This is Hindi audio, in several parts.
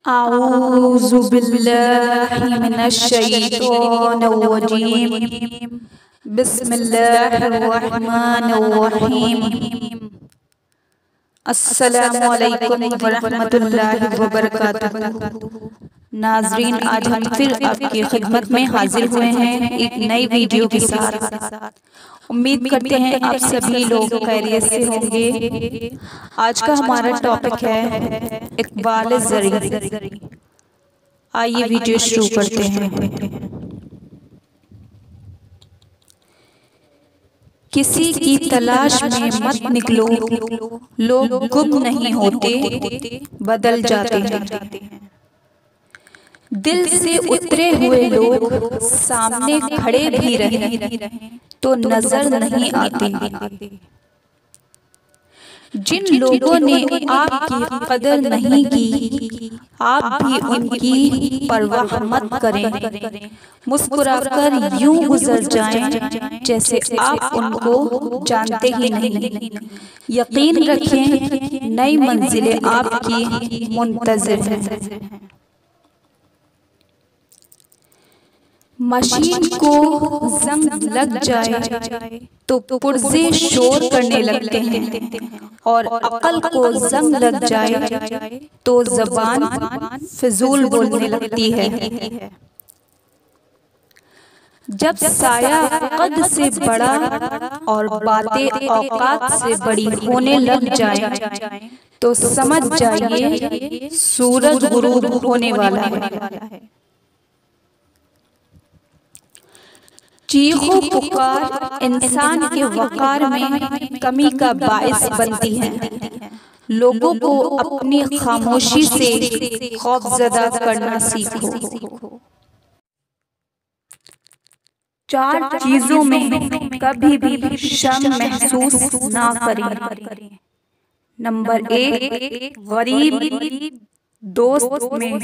आऊज़ु बिल्लाहि मिनश शैतानिर रजीम। बिस्मिल्लाहिर रहमानिर रहीम। अस्सलामु अलैकुम व रहमतुल्लाहि व बरकातुहू। नाज़रीन, आज हम फिर आपकी खिदमत में हाजिर हुए हैं एक नई वीडियो के साथ। उम्मीद करते हैं आप सभी लोग खैरियत से होंगे। आज का हमारा टॉपिक है इक़बाल ज़री। आइए वीडियो शुरू करते हैं। किसी की तलाश में मत निकलो, लोग गुम नहीं होते, बदल जाते हैं। दिल से उतरे हुए लोग सामने खड़े भी रहें तो नजर नहीं आते। जिन लोगों ने आपकी कदर नहीं की, आप भी उनकी परवाह मत करें। मुस्कुराकर यूं गुजर जाएं जैसे आप उनको जानते ही नहीं। यकीन रखें, नई मंजिलें आपकी मुंतज़िर हैं। मशीन को जंग लग जाए तो पुर्जे शोर करने लगते हैं, और अकल को जंग लग जाए तो ज़बान फिजूल बोलने लगती है। जब साया कद से बड़ा और बातें औकात से बड़ी होने लग जाए तो समझ जाइए सूरज गुरूब होने वाला है। चीखो पुकार इंसान के वकार में कमी का बाइस बनती है। लोगों को अपनी खामोशी से खौफजदा करना सीखो। चार चीजों में कभी भी शर्म महसूस ना करें। नंबर 1, गरीब दोस्त में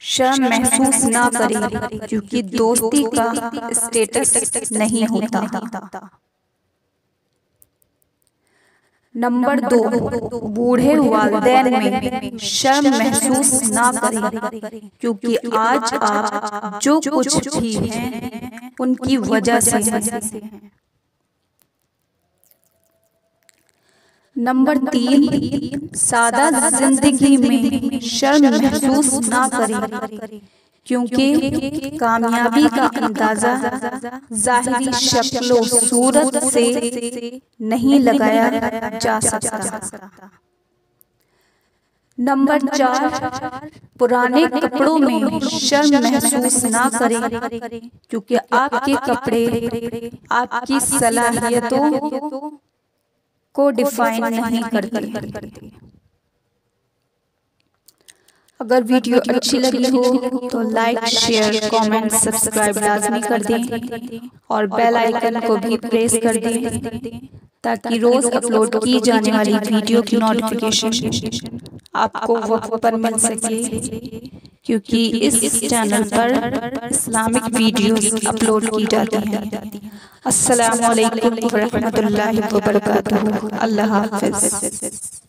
शर्म महसूस ना करें, क्योंकि दोस्ती का स्टेटस नहीं होता। नंबर 2, बूढ़े वालिदैन में शर्म महसूस ना करें, क्योंकि आज आप जो कुछ भी हैं उनकी वजह से हैं। नंबर 3, सादा जिंदगी में शर्म महसूस ना करें, क्योंकि कामयाबी का अंदाजा जाहिरी शक्लो सूरत से नहीं लगाया जा सकता। नंबर 4, पुराने कपड़ों में शर्म महसूस ना करें, क्योंकि आपके कपड़े आपकी सलाहियतों को डिफाइन नहीं करते। अगर वीडियो अच्छी लगी हो तो लाइक, शेयर, कमेंट, सब्सक्राइब लाजमी कर दें और बेल आइकन को भी प्रेस कर दें, ताकि रोज अपलोड की जाने वाली वीडियो की नोटिफिकेशन आपको वक्त पर मिल सके, क्योंकि इस चैनल पर इस्लामिक वीडियोस अपलोड की जाती हैं। अस्सलामु अलैकुम व रहमतुल्लाहि व बरकातुहू। अल्लाह हाफ़िज़।